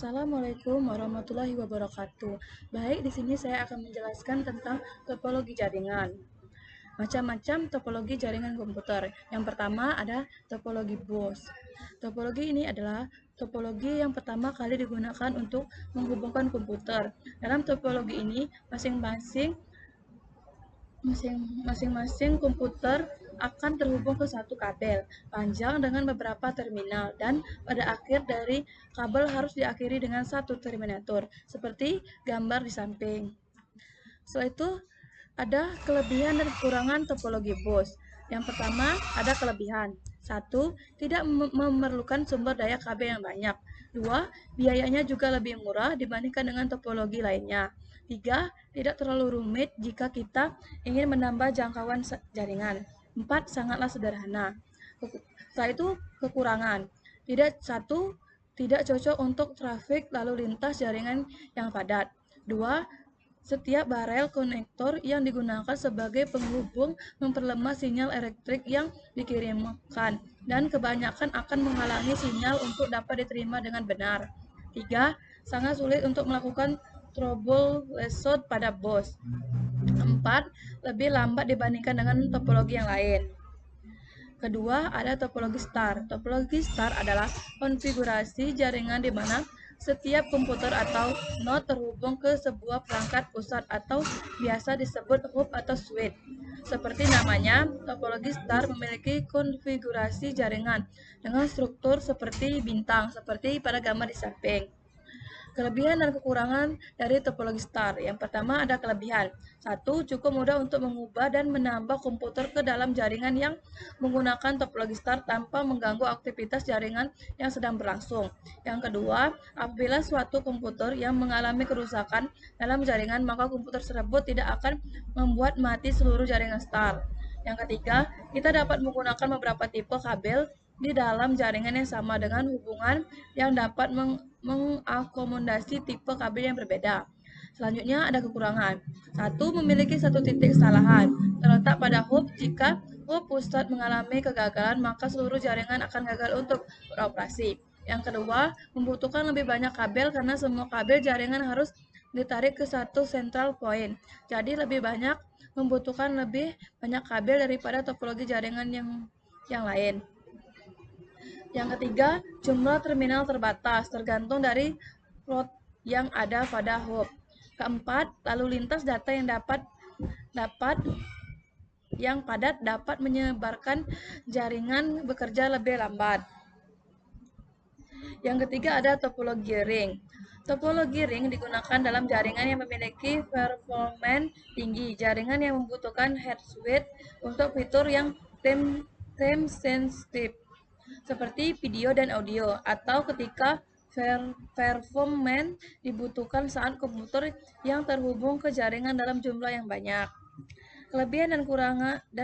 Assalamualaikum warahmatullahi wabarakatuh. Baik, di sini saya akan menjelaskan tentang topologi jaringan. Macam-macam topologi jaringan komputer. Yang pertama ada topologi bus. Topologi ini adalah topologi yang pertama kali digunakan untuk menghubungkan komputer. Dalam topologi ini, masing-masing komputer akan terhubung ke satu kabel panjang dengan beberapa terminal, dan pada akhir dari kabel harus diakhiri dengan satu terminator, seperti gambar di samping. Setelah itu, ada kelebihan dan kekurangan topologi bus. Yang pertama, ada kelebihan. Satu, tidak memerlukan sumber daya kabel yang banyak. Dua, biayanya juga lebih murah dibandingkan dengan topologi lainnya. Tiga, tidak terlalu rumit jika kita ingin menambah jangkauan jaringan. Empat, sangatlah sederhana. Setelah itu, kekurangan. Tidak cocok untuk trafik lalu lintas jaringan yang padat. Dua, setiap barel konektor yang digunakan sebagai penghubung memperlemah sinyal elektrik yang dikirimkan, dan kebanyakan akan menghalangi sinyal untuk dapat diterima dengan benar. 3. Sangat sulit untuk melakukan troubleshoot pada bus. 4. Lebih lambat dibandingkan dengan topologi yang lain. Kedua, ada topologi star. Topologi star adalah konfigurasi jaringan di mana setiap komputer atau node terhubung ke sebuah perangkat pusat atau biasa disebut hub atau switch. Seperti namanya, topologi star memiliki konfigurasi jaringan dengan struktur seperti bintang, seperti pada gambar di samping. Kelebihan dan kekurangan dari topologi star. Yang pertama ada kelebihan. Satu, cukup mudah untuk mengubah dan menambah komputer ke dalam jaringan yang menggunakan topologi star tanpa mengganggu aktivitas jaringan yang sedang berlangsung. Yang kedua, apabila suatu komputer yang mengalami kerusakan dalam jaringan, maka komputer tersebut tidak akan membuat mati seluruh jaringan star. Yang ketiga, kita dapat menggunakan beberapa tipe kabel di dalam jaringan yang sama dengan hubungan yang dapat mengakomodasi tipe kabel yang berbeda. Selanjutnya ada kekurangan. Satu, memiliki satu titik kesalahan terletak pada hub. Jika hub pusat mengalami kegagalan, maka seluruh jaringan akan gagal untuk beroperasi. Yang kedua, membutuhkan lebih banyak kabel karena semua kabel jaringan harus ditarik ke satu central point. Jadi membutuhkan lebih banyak kabel daripada topologi jaringan yang lain. Yang ketiga, jumlah terminal terbatas, tergantung dari slot yang ada pada hub. Keempat, lalu lintas data yang padat dapat menyebarkan jaringan bekerja lebih lambat. Yang ketiga ada topologi ring. Topologi ring digunakan dalam jaringan yang memiliki performance tinggi, jaringan yang membutuhkan hash rate untuk fitur yang time sensitive, seperti video dan audio, atau ketika performance dibutuhkan saat komputer yang terhubung ke jaringan dalam jumlah yang banyak. Kelebihan dan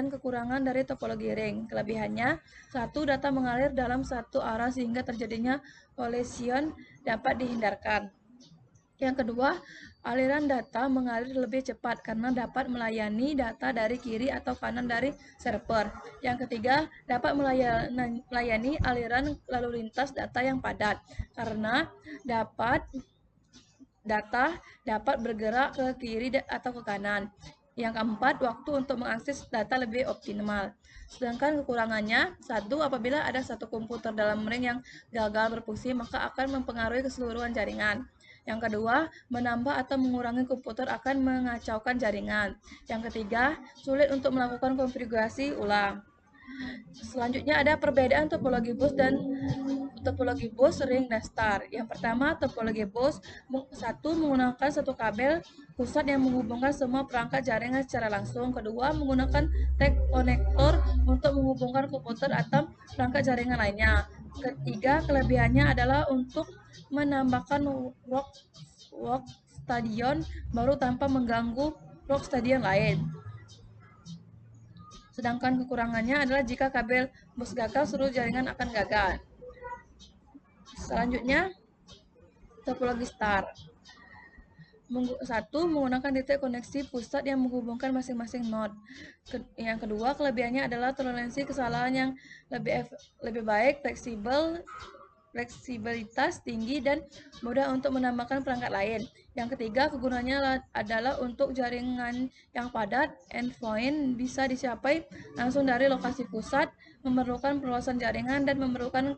kekurangan dari topologi ring. Kelebihannya, satu, data mengalir dalam satu arah sehingga terjadinya collision dapat dihindarkan. Yang kedua, aliran data mengalir lebih cepat karena dapat melayani data dari kiri atau kanan dari server. Yang ketiga, dapat melayani aliran lalu lintas data yang padat karena data dapat bergerak ke kiri atau ke kanan. Yang keempat, waktu untuk mengakses data lebih optimal. Sedangkan kekurangannya, satu, apabila ada satu komputer dalam ring yang gagal berfungsi, maka akan mempengaruhi keseluruhan jaringan. Yang kedua, menambah atau mengurangi komputer akan mengacaukan jaringan. Yang ketiga, sulit untuk melakukan konfigurasi ulang. Selanjutnya ada perbedaan topologi bus, ring, dan star. Yang pertama, topologi bus. Satu, menggunakan satu kabel pusat yang menghubungkan semua perangkat jaringan secara langsung. Kedua, menggunakan tag konektor untuk menghubungkan komputer atau perangkat jaringan lainnya. Ketiga, kelebihannya adalah untuk menambahkan work stadion baru tanpa mengganggu work stadion lain. Sedangkan kekurangannya adalah jika kabel bus gagal, seluruh jaringan akan gagal. Selanjutnya, topologi star. Satu, menggunakan titik koneksi pusat yang menghubungkan masing-masing node. Yang kedua, kelebihannya adalah toleransi kesalahan yang lebih baik, fleksibel, fleksibilitas tinggi dan mudah untuk menambahkan perangkat lain. Yang ketiga, kegunaannya adalah untuk jaringan yang padat. Endpoint bisa dicapai langsung dari lokasi pusat, memerlukan perluasan jaringan dan memerlukan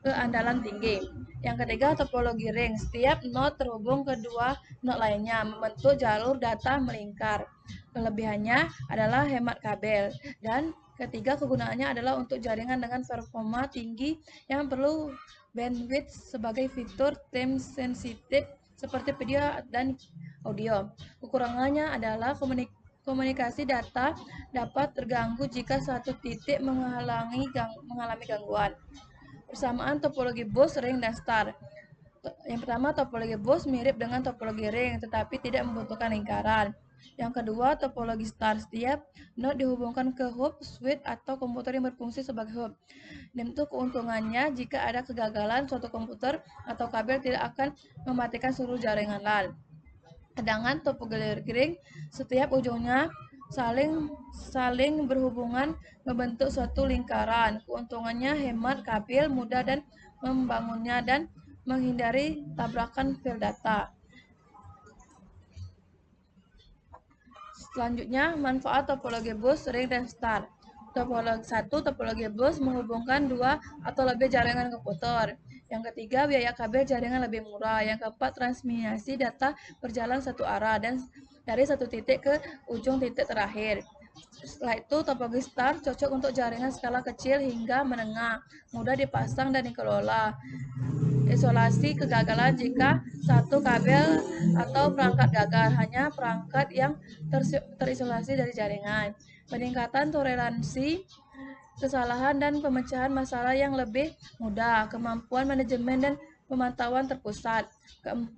keandalan tinggi. Yang ketiga, topologi ring. Setiap node terhubung ke dua node lainnya, membentuk jalur data melingkar. Kelebihannya adalah hemat kabel. Dan ketiga, kegunaannya adalah untuk jaringan dengan performa tinggi yang perlu bandwidth sebagai fitur time sensitive seperti video dan audio. Kekurangannya adalah komunikasi data dapat terganggu jika satu titik mengalami gangguan. Persamaan topologi bus, ring, dan star. Yang pertama, topologi bus mirip dengan topologi ring, tetapi tidak membutuhkan lingkaran. Yang kedua, topologi star. Setiap node dihubungkan ke hub, switch, atau komputer yang berfungsi sebagai hub. Dan itu keuntungannya, jika ada kegagalan, suatu komputer atau kabel tidak akan mematikan seluruh jaringan LAN. Sedangkan topologi ring, setiap ujungnya saling berhubungan membentuk suatu lingkaran. Keuntungannya hemat kabel, mudah dan membangunnya, dan menghindari tabrakan file data. Selanjutnya, manfaat topologi bus, ring, dan star. Topologi bus menghubungkan dua atau lebih jaringan komputer. Yang ketiga, biaya kabel jaringan lebih murah. Yang keempat, transmisi data berjalan satu arah dan dari satu titik ke ujung titik terakhir. Setelah itu, topologi star cocok untuk jaringan skala kecil hingga menengah, mudah dipasang dan dikelola. Isolasi kegagalan jika satu kabel atau perangkat gagal, hanya perangkat yang terisolasi dari jaringan. Peningkatan toleransi kesalahan dan pemecahan masalah yang lebih mudah, kemampuan manajemen dan pemantauan terpusat.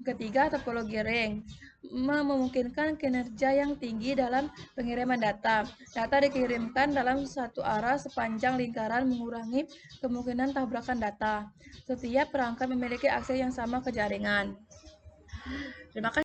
Ketiga, topologi ring memungkinkan kinerja yang tinggi dalam pengiriman data. Data dikirimkan dalam satu arah sepanjang lingkaran, mengurangi kemungkinan tabrakan data. Setiap perangkat memiliki akses yang sama ke jaringan. Terima kasih.